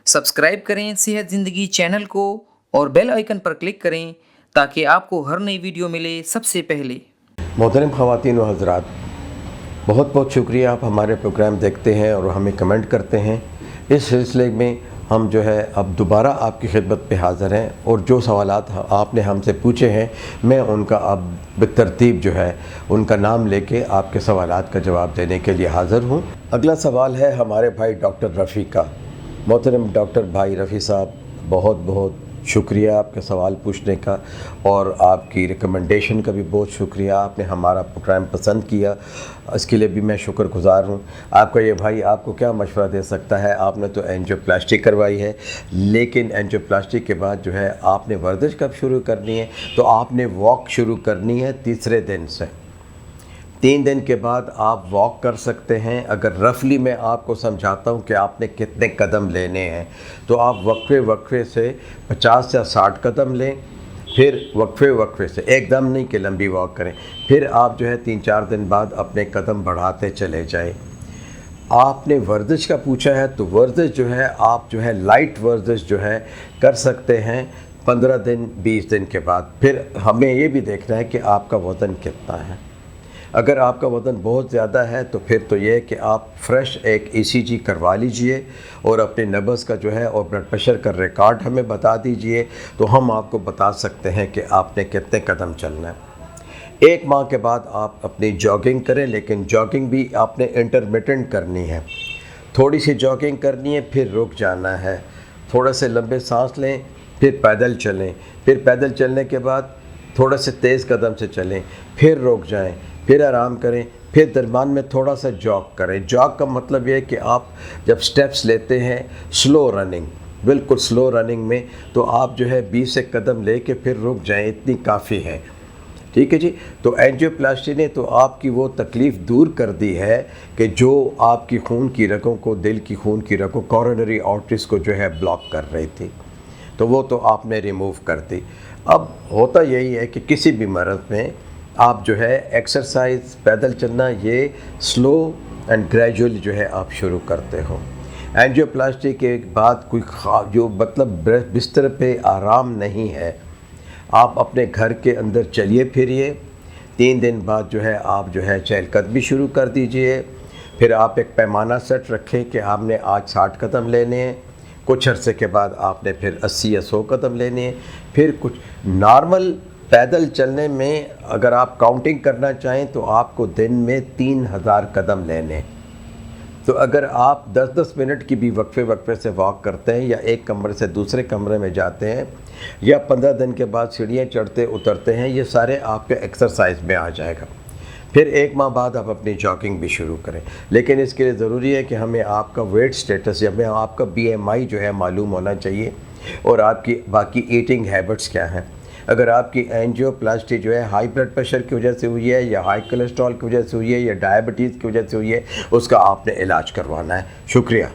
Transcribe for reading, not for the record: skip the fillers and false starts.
Subscribe करें सेहत ज़िंदगी चैनल को और बेल आइकन पर क्लिक करें ताकि आपको हर नई वीडियो मिले सबसे पहले। मोहतरम ख़वातीन व हज़रात, बहुत बहुत शुक्रिया, आप हमारे प्रोग्राम देखते हैं और हमें कमेंट करते हैं। इस सिलसिले में हम जो है अब दोबारा आपकी खिदमत पे हाज़िर हैं और जो सवालात आपने हमसे पूछे हैं मैं उनका अब बेतरतीब जो है उनका नाम लेके आपके सवालात का जवाब देने के लिए हाज़िर हूँ। अगला सवाल है हमारे भाई डॉक्टर रफ़ी का। मोहतरम डॉक्टर भाई रफ़ी साहब, बहुत बहुत शुक्रिया आपका सवाल पूछने का और आपकी रिकमेंडेशन का भी बहुत शुक्रिया। आपने हमारा प्रोग्राम पसंद किया, इसके लिए भी मैं शुक्रगुज़ार हूँ। आपका ये भाई आपको क्या मशवरा दे सकता है। आपने तो एंजियोप्लास्टी करवाई है, लेकिन एंजियोप्लास्टी के बाद जो है आपने वर्जिश कब शुरू करनी है, तो आपने वॉक शुरू करनी है तीसरे दिन से। 3 दिन के बाद आप वॉक कर सकते हैं। अगर रफली मैं आपको समझाता हूँ कि आपने कितने कदम लेने हैं, तो आप वक्फे से 50 या 60 कदम लें, फिर वक्फे से एकदम नहीं कि लंबी वॉक करें। फिर आप जो है 3-4 दिन बाद अपने कदम बढ़ाते चले जाएं। आपने वर्जिश का पूछा है, तो वर्जिश जो है आप जो है लाइट वर्जिश जो है कर सकते हैं 15 दिन 20 दिन के बाद। फिर हमें ये भी देखना है कि आपका वज़न कितना है। अगर आपका वज़न बहुत ज़्यादा है तो फिर तो ये है कि आप फ्रेश एक ईसीजी करवा लीजिए और अपने नब्ज़ का जो है और ब्लड प्रेशर का रिकॉर्ड हमें बता दीजिए, तो हम आपको बता सकते हैं कि आपने कितने कदम चलना है। 1 माह के बाद आप अपनी जॉगिंग करें, लेकिन जॉगिंग भी आपने इंटरमिटेंट करनी है। थोड़ी सी जॉगिंग करनी है, फिर रुक जाना है, थोड़े से लंबे सांस लें, फिर पैदल चलें, फिर पैदल चलने के बाद थोड़ा से तेज़ कदम से चलें, फिर रुक जाएं, फिर आराम करें, फिर दरमियान में थोड़ा सा जॉग करें। जॉग का मतलब ये है कि आप जब स्टेप्स लेते हैं स्लो रनिंग, बिल्कुल स्लो रनिंग में, तो आप जो है 20 से कदम लेके फिर रुक जाएं, इतनी काफ़ी है। ठीक है जी। तो एंजियोप्लास्टी ने तो आपकी वो तकलीफ़ दूर कर दी है कि जो आपकी खून की रगों को, दिल की खून की रगों, कॉरोनरी आर्टरीज़ को जो है ब्लॉक कर रही थी, तो वो तो आपने रिमूव कर दी। अब होता यही है कि किसी भी मर्ज़ में आप जो है एक्सरसाइज, पैदल चलना, ये स्लो एंड ग्रेजुअली जो है आप शुरू करते हो। एंजियोप्लास्टी के बाद कोई जो मतलब बिस्तर पे आराम नहीं है, आप अपने घर के अंदर चलिए फिरिए। 3 दिन बाद जो है आप जो है चहलकदमी शुरू कर दीजिए। फिर आप एक पैमाना सेट रखें कि आपने आज 60 कदम लेने हैं, कुछ अरसे के बाद आपने फिर 80 या 100 कदम लेने हैं। फिर कुछ नॉर्मल पैदल चलने में अगर आप काउंटिंग करना चाहें तो आपको दिन में 3000 कदम लेने। तो अगर आप 10-10 मिनट की भी वक्फे से वॉक करते हैं, या एक कमरे से दूसरे कमरे में जाते हैं, या 15 दिन के बाद सीढ़ियाँ चढ़ते उतरते हैं, ये सारे आपके एक्सरसाइज में आ जाएगा। फिर 1 माह बाद आप अपनी जॉगिंग भी शुरू करें, लेकिन इसके लिए ज़रूरी है कि हमें आपका वेट स्टेटस या हमें आपका BMI जो है मालूम होना चाहिए, और आपकी बाकी ईटिंग हैबिट्स क्या हैं। अगर आपकी एंजियोप्लास्टी जो है हाई ब्लड प्रेशर की वजह से हुई है, या हाई कोलेस्ट्रॉल की वजह से हुई है, या डायबिटीज़ की वजह से हुई है, उसका आपने इलाज करवाना है। शुक्रिया।